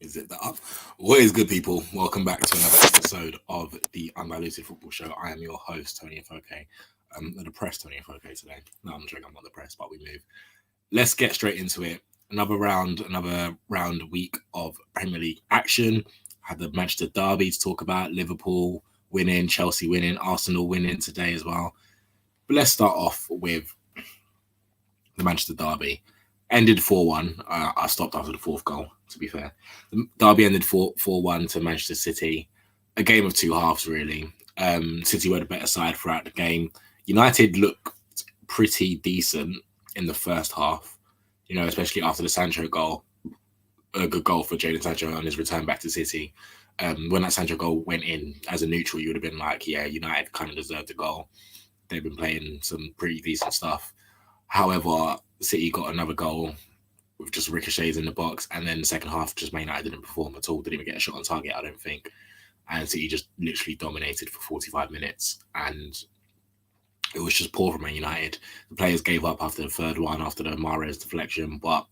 Is it that up? What is good, people? Welcome back to another episode of the Undiluted Football Show. I am your host, Toni Afoke. The depressed Toni Afoke today. No, I'm joking. I'm not depressed, but we move. Let's get straight into it. Another round week of Premier League action. Had the Manchester derby to talk about. Liverpool winning, Chelsea winning, Arsenal winning today as well. But let's start off with the Manchester derby. Ended 4-1. I stopped after the fourth goal, to be fair. The derby ended 4-1 to Manchester City. A game of two halves, really. City were the better side throughout the game. United looked pretty decent in the first half, especially after the Sancho goal. A good goal for Jadon Sancho on his return back to City. When that Sancho goal went in as a neutral, you would have been like, yeah, United kind of deserved the goal. They've been playing some pretty decent stuff. However, City got another goal with just ricochets in the box, and then the second half, just Man United didn't perform at all. Didn't even get a shot on target, I don't think. And City just literally dominated for 45 minutes, and it was just poor from Man United. The players gave up after the third one, after the Mahrez deflection, but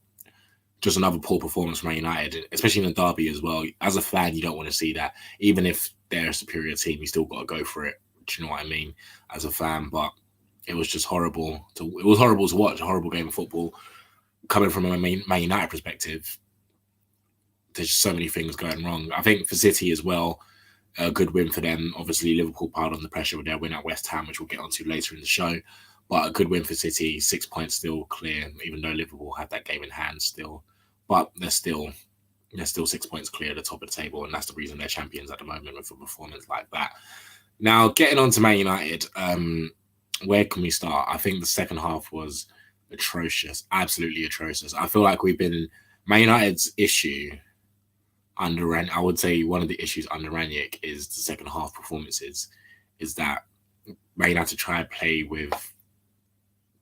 just another poor performance from Man United, especially in the derby as well. As a fan, you don't want to see that. Even if they're a superior team, you still got to go for it. Do you know what I mean? As a fan, but it was just horrible. It was horrible to watch. A horrible game of football. Coming from a Man United perspective, there's just so many things going wrong. I think for City as well, a good win for them. Obviously, Liverpool piled on the pressure with their win at West Ham, which we'll get onto later in the show. But a good win for City. 6 points still clear, even though Liverpool had that game in hand still. But they're still 6 points clear at the top of the table, and that's the reason they're champions at the moment with a performance like that. Now, getting on to Man United, where can we start? I think the second half was atrocious, absolutely atrocious. I feel like Man United's issue under Ranić, I would say one of the issues under Ranić is the second half performances, is that Man United try to play with,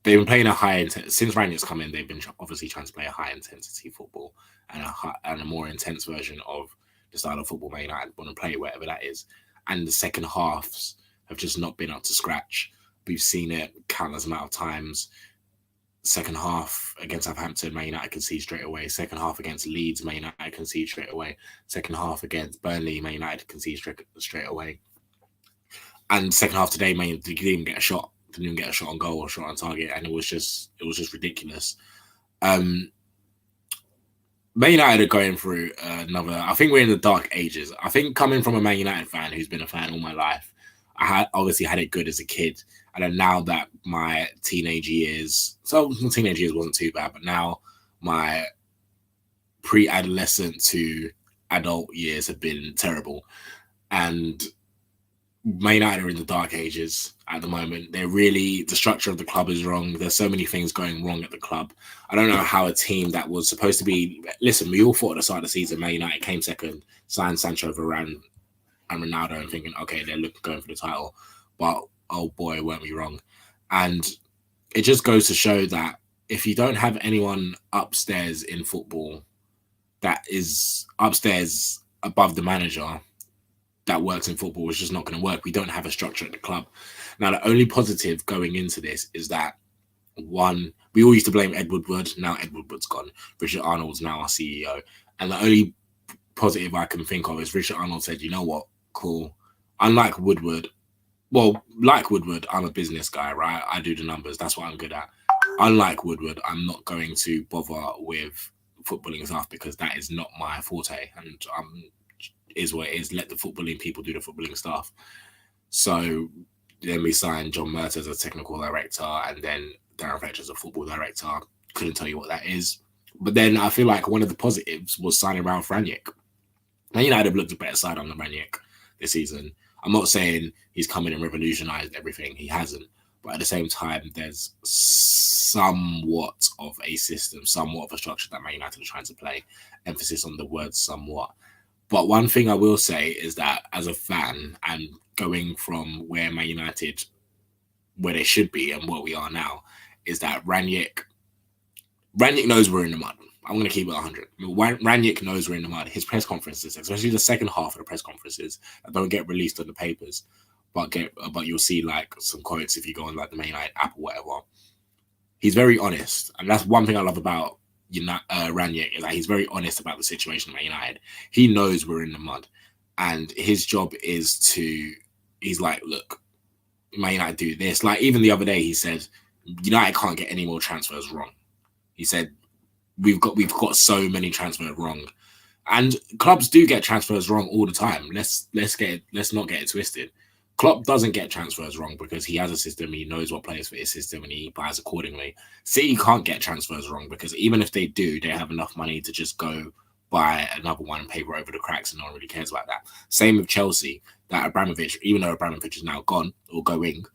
they've been playing a high intensity, since Ranić's come in, they've been obviously trying to play a high intensity football and a more intense version of the style of football Man United want to play, whatever that is. And the second halves have just not been up to scratch. We've seen it countless amount of times. Second half against Southampton, Man United concede straight away. Second half against Leeds, Man United concede straight away. Second half against Burnley, Man United concede straight away. And second half today, Man United didn't even get a shot. Didn't even get a shot on goal or shot on target, and it was just ridiculous. Man United are going through another. I think we're in the dark ages. I think coming from a Man United fan who's been a fan all my life, I obviously had it good as a kid. And then now that my teenage years wasn't too bad, but now my pre-adolescent to adult years have been terrible. And Man United are in the dark ages at the moment. The structure of the club is wrong. There's so many things going wrong at the club. I don't know how a team that was supposed to be, listen, we all thought at the start of the season, Man United came second, signed Sancho, Varane, and Ronaldo, and thinking, okay, they're going for the title. But oh boy, weren't we wrong. And it just goes to show that if you don't have anyone upstairs in football that is upstairs above the manager that works in football, it's just not going to work. We don't have a structure at the club. Now, the only positive going into this is that, one, we all used to blame Ed Woodward. Now Ed Woodward's gone. Richard Arnold's now our CEO. And the only positive I can think of is Richard Arnold said, you know what, cool. Unlike Woodward, I'm a business guy, right? I do the numbers. That's what I'm good at. Unlike Woodward, I'm not going to bother with footballing stuff because that is not my forte. And is what it is. Let the footballing people do the footballing stuff. So then we signed John Mert as a technical director, and then Darren Fletcher as a football director. Couldn't tell you what that is. But then I feel like one of the positives was signing Ralph Rangnick. Man United have looked a better side on the Rangnick this season. I'm not saying he's come in and revolutionized everything. He hasn't. But at the same time, there's somewhat of a system, somewhat of a structure that Man United are trying to play. Emphasis on the word somewhat. But one thing I will say is that as a fan, and going from where Man United, where they should be and what we are now, is that Rangnick knows we're in the mud. I'm going to keep it 100. Rangnick knows we're in the mud. His press conferences, especially the second half of the press conferences, that don't get released on the papers, but you'll see like some quotes if you go on like the Man United app or whatever. He's very honest, and that's one thing I love about Ranić, is that he's very honest about the situation at Man United. He knows we're in the mud, and his job is he's like, look, Man United do this. Like, even the other day, he said, United can't get any more transfers wrong. He said, we've got so many transfers wrong. And clubs do get transfers wrong all the time. Let's not get it twisted. Klopp doesn't get transfers wrong because he has a system. He knows what players fit his system, and he buys accordingly. City can't get transfers wrong because even if they do, they have enough money to just go buy another one and paper over the cracks, and no one really cares about that. Same with Chelsea. That Abramovich, even though Abramovich is now gone or going,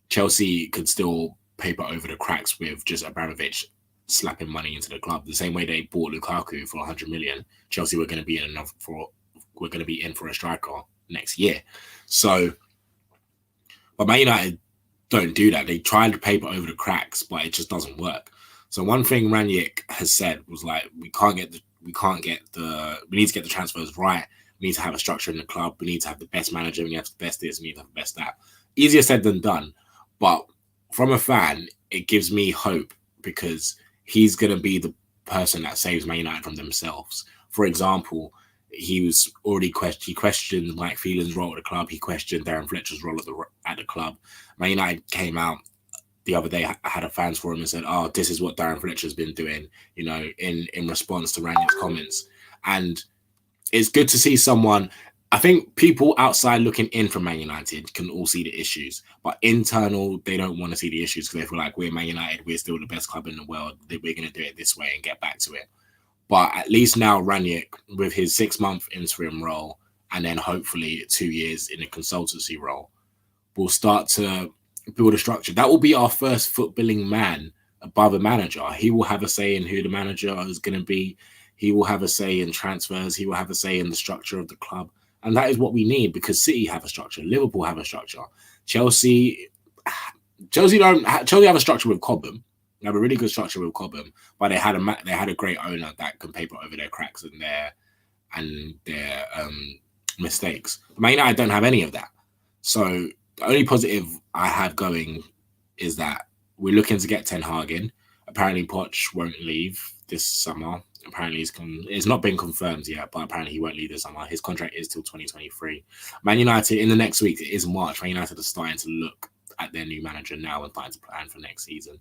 Chelsea could still paper over the cracks with just Abramovich slapping money into the club. The same way they bought Lukaku for 100 million, Chelsea were going to be in for a striker next year. So, but Man United don't do that. They try to paper over the cracks, but it just doesn't work. So one thing Ranić has said was like, we need to get the transfers right. We need to have a structure in the club. We need to have the best manager. We need to have the best this. We need to have the best that. Easier said than done. But from a fan, it gives me hope because he's going to be the person that saves Man United from themselves. For example, he questioned Mike Phelan's role at the club. He questioned Darren Fletcher's role at the club. Man United came out the other day, had a fans forum and said, "Oh, this is what Darren Fletcher's been doing," in response to Ranić's comments. And it's good to see someone. I think people outside looking in from Man United can all see the issues, but internal, they don't want to see the issues because they feel like we're Man United, we're still the best club in the world, that we're going to do it this way and get back to it. But at least now Ranić, with his 6-month interim role and then hopefully 2 years in a consultancy role, will start to build a structure. That will be our first footballing man above a manager. He will have a say in who the manager is going to be. He will have a say in transfers. He will have a say in the structure of the club. And that is what we need because City have a structure. Liverpool have a structure. Chelsea have a structure with Cobham. They have a really good structure with Cobham, but they had a great owner that can paper over their cracks and their mistakes. Man United don't have any of that. So the only positive I have going is that we're looking to get Ten Hag in. Apparently, Poch won't leave this summer. Apparently, it's not been confirmed yet, but apparently he won't leave this summer. His contract is till 2023. Man United, in the next week, it is March. Man United are starting to look at their new manager now and starting to plan for next season.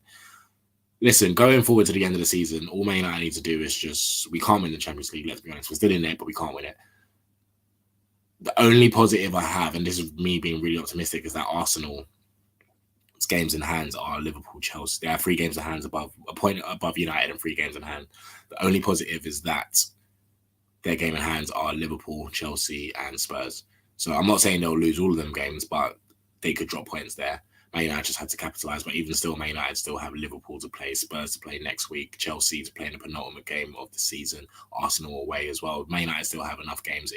Listen, going forward to the end of the season, all Man United need to do is we can't win the Champions League, let's be honest. We're still in it, but we can't win it. The only positive I have, and this is me being really optimistic, is that Arsenal's games in hand are Liverpool, Chelsea. They have 3 games in hand a point above United and 3 games in hand. The only positive is that their game in hands are Liverpool, Chelsea, and Spurs. So I'm not saying they'll lose all of them games, but they could drop points there. Man United just had to capitalise, but even still, Man United still have Liverpool to play, Spurs to play next week, Chelsea to play in the penultimate game of the season, Arsenal away as well. Man United still have enough games,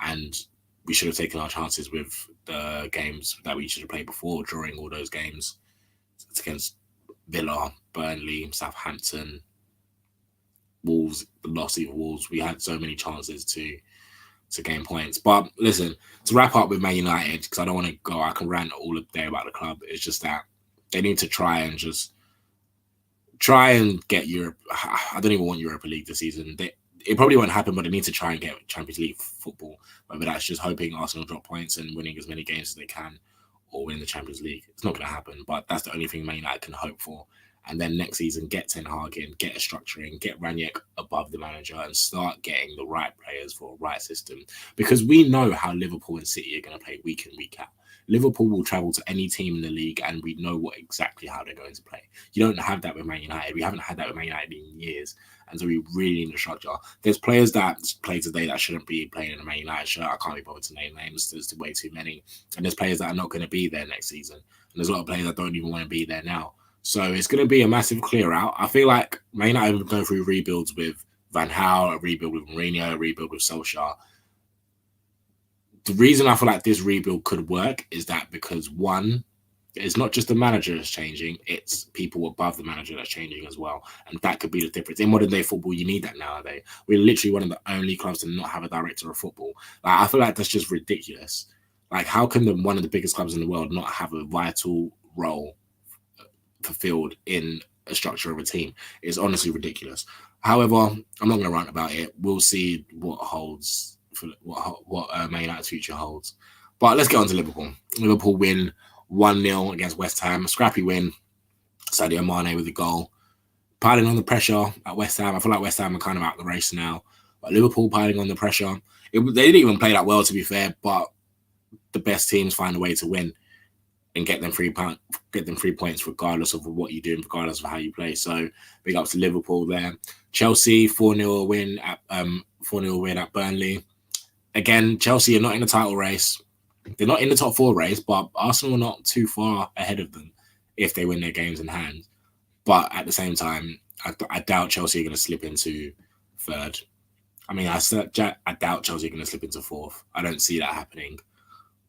and we should have taken our chances with the games that we should have played before, drawing all those games. It's against Villa, Burnley, Southampton, Wolves, the loss of Wolves. We had so many chances to gain points. But listen, to wrap up with Man United, because I don't want to go, I can rant all day about the club. It's just that they need to try and get Europe. I don't even want Europa League this season. It probably won't happen, but they need to try and get Champions League football. Whether that's just hoping Arsenal drop points and winning as many games as they can, or win the Champions League. It's not going to happen, but that's the only thing Man United can hope for. And then next season, get Ten Hag in, get a structure in, get Ranić above the manager and start getting the right players for a right system. Because we know how Liverpool and City are going to play week in, week out. Liverpool will travel to any team in the league and we know exactly how they're going to play. You don't have that with Man United. We haven't had that with Man United in years. And so we really need a structure. There's players that play today that shouldn't be playing in a Man United shirt. I can't be bothered to name names. There's way too many. And there's players that are not going to be there next season. And there's a lot of players that don't even want to be there now. So it's going to be a massive clear out. I feel like Man United have gone through rebuilds with Van Gaal, a rebuild with Mourinho, a rebuild with Solskjaer. The reason I feel like this rebuild could work is that because one, it's not just the manager that's changing, it's people above the manager that's changing as well. And that could be the difference. In modern day football, you need that nowadays. We're literally one of the only clubs to not have a director of football. Like, I feel like that's just ridiculous. Like, how can one of the biggest clubs in the world not have a vital role fulfilled in a structure of a team. It's honestly ridiculous. However, I'm not going to rant about it. We'll see what holds for what Man United's future holds. But let's get on to Liverpool. Liverpool win 1-0 against West Ham. A scrappy win. Sadio Mane with the goal. Piling on the pressure at West Ham. I feel like West Ham are kind of out the race now. But Liverpool piling on the pressure. They didn't even play that well, to be fair, but the best teams find a way to win and get them 3 points regardless of what you do, regardless of how you play. So big ups to Liverpool there. Chelsea 4-0 win at Burnley. Again, Chelsea are not in the title race. They're not in the top 4 race, but Arsenal are not too far ahead of them if they win their games in hand. But at the same time, I doubt Chelsea are going to slip into 3rd. I mean, I doubt Chelsea are going to slip into 4th. I don't see that happening.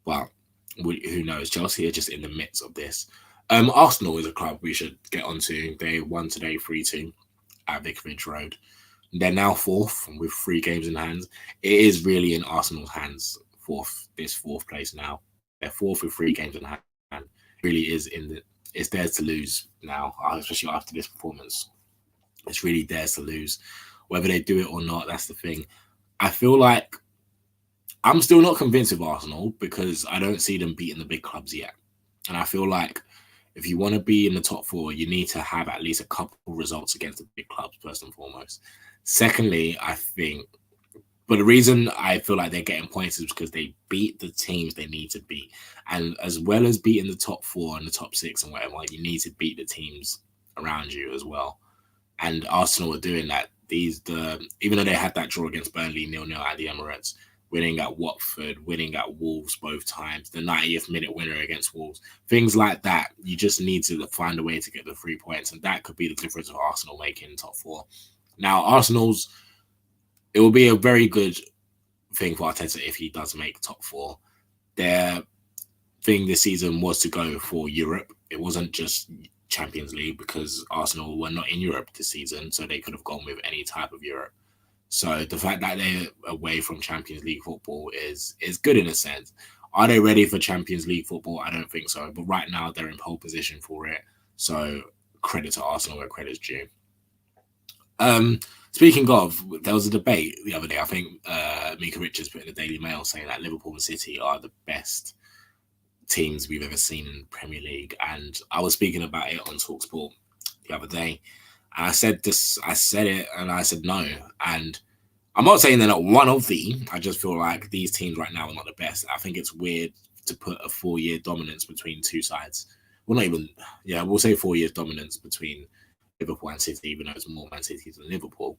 But who knows? Chelsea are just in the midst of this. Arsenal is a club we should get onto. They won today 3-2 at Vicarage Road. They're now 4th with 3 games in hand. It is really in Arsenal's hands, 4th place now. They're 4th with 3 games in hand. It really is it's theirs to lose now, especially after this performance. It's really theirs to lose. Whether they do it or not, that's the thing. I feel like I'm still not convinced with Arsenal because I don't see them beating the big clubs yet. And I feel like if you want to be in the top 4, you need to have at least a couple results against the big clubs, first and foremost. Secondly, I think, but the reason I feel like they're getting points is because they beat the teams they need to beat. And as well as beating the top 4 and the top 6 and whatever, you need to beat the teams around you as well. And Arsenal are doing that. Even though they had that draw against Burnley 0-0 at the Emirates, winning at Watford, winning at Wolves both times, the 90th minute winner against Wolves, things like that, you just need to find a way to get the 3 points. And that could be the difference of Arsenal making top 4. Now, it will be a very good thing for Arteta if he does make top 4. Their thing this season was to go for Europe. It wasn't just Champions League because Arsenal were not in Europe this season, so they could have gone with any type of Europe. So the fact that they're away from Champions League football is good in a sense. Are they ready for Champions League football? I don't think so. But right now they're in pole position for it. So credit to Arsenal where credit's due. Speaking of, there was a debate the other day. I think Mika Richards put in the Daily Mail saying that Liverpool and City are the best teams we've ever seen in the Premier League. And I was speaking about it on TalkSport the other day. And I said it and I said no. And I'm not saying they're not one of the. I just feel like these teams right now are not the best. I think it's weird to put a 4-year dominance between 2 sides. Well, not even, we'll say 4 years dominance between Liverpool and City, even though it's more Man City than Liverpool.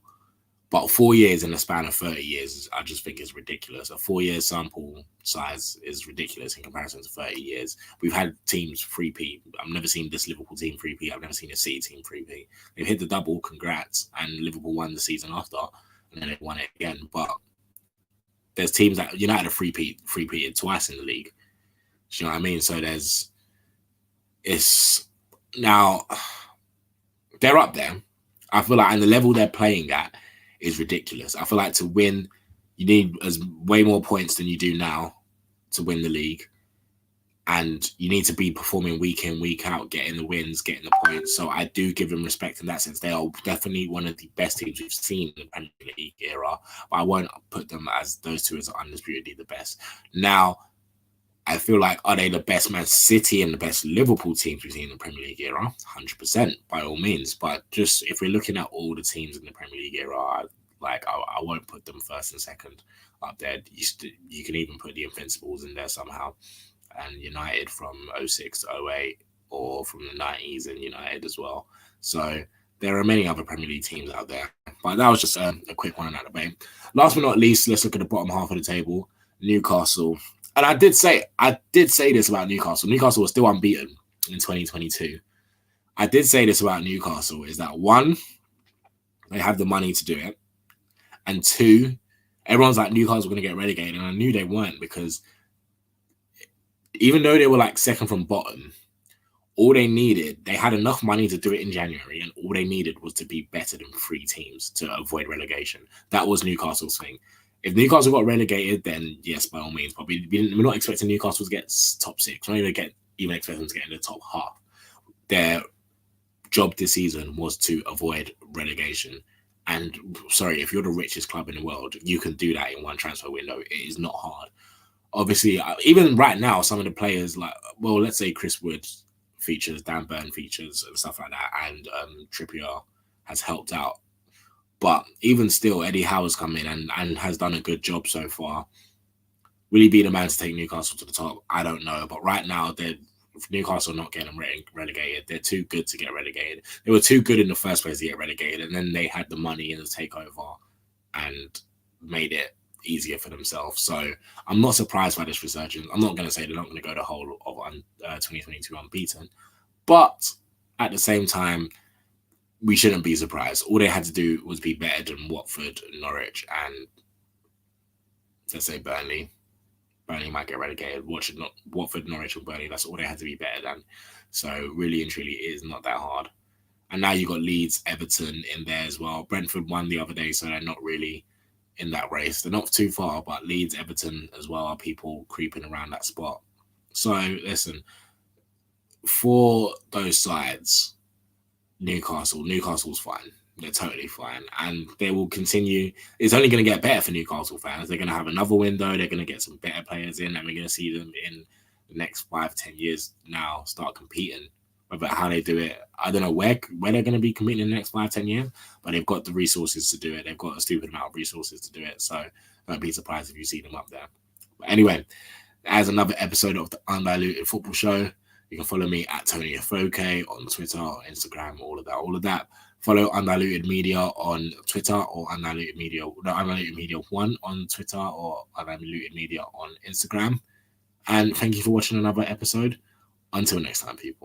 But 4 years in the span of 30 years, I just think is ridiculous. A 4-year sample size is ridiculous in comparison to 30 years. We've had teams 3-peat. I've never seen this Liverpool team 3-peat. I've never seen a City team 3-peat. They've hit the double, congrats, and Liverpool won the season after, and then they won it again. But there's teams that United have 3-peated twice in the league. Do you know what I mean? So now they're up there. I feel like, and the level they're playing at is ridiculous. I feel like to win, you need way more points than you do now to win the league. And you need to be performing week in, week out, getting the wins, getting the points. So I do give them respect in that sense. They are definitely one of the best teams we've seen in the Premier League era. But I won't put them as those two as undisputedly the best. Now, I feel like, are they the best Man City and the best Liverpool teams we've seen in the Premier League era? 100%, by all means. But just if we're looking at all the teams in the Premier League era, I won't put them first and second up there. You can even put the Invincibles in there somehow. And United from 06 to 08, or from the 90s and United as well. So there are many other Premier League teams out there. But that was just a quick one on that debate. Last but not least, let's look at the bottom half of the table. Newcastle. And I did say this about Newcastle. Newcastle was still unbeaten in 2022. I did say this about Newcastle is that 1, they have the money to do it. And 2, everyone's like Newcastle going to get relegated. And I knew they weren't, because even though they were like second from bottom, all they needed, they had enough money to do it in January, and all they needed was to be better than 3 teams to avoid relegation. That was Newcastle's thing. If Newcastle got relegated, then yes, by all means. But we're not expecting Newcastle to get top 6. We're not even expecting them to get in the top half. They're job this season was to avoid relegation. And sorry, if you're the richest club in the world, you can do that in one transfer window. It is not hard. Obviously, even right now, some of the players like, well, let's say Chris Wood features, Dan Burn features, and stuff like that, and Trippier has helped out. But even still, Eddie Howe's come in and has done a good job so far. Will he be the man to take Newcastle to the top? I don't know. But right now, Newcastle not getting relegated. They're too good to get relegated. They were too good in the first place to get relegated, and then they had the money in the takeover and made it easier for themselves. So I'm not surprised by this resurgence. I'm not going to say they're not going to go the whole of 2022 unbeaten, but at the same time, we shouldn't be surprised. All they had to do was be better than Watford, Norwich, and let's say Burnley. Burnley might get relegated. Watford, Norwich, or Burnley. That's all they had to be better than. So really and truly, it is not that hard. And now you got Leeds, Everton in there as well. Brentford won the other day, so they're not really in that race. They're not too far, but Leeds, Everton as well are people creeping around that spot. So listen, for those sides, Newcastle's fine. They're totally fine. And they will continue. It's only going to get better for Newcastle fans. They're going to have another window. They're going to get some better players in, and we're going to see them in the next 5-10 years now start competing. About how they do it, I don't know where they're going to be competing in the next 5-10 years, but they've got the resources to do it. They've got a stupid amount of resources to do it. So don't be surprised if you see them up there. But anyway, as another episode of the Undiluted Football Show. You can follow me at Toni Afoke on Twitter, Instagram, all of that. Follow Undiluted Media on Twitter or Undiluted Media 1 on Twitter or Undiluted Media on Instagram. And thank you for watching another episode. Until next time, people.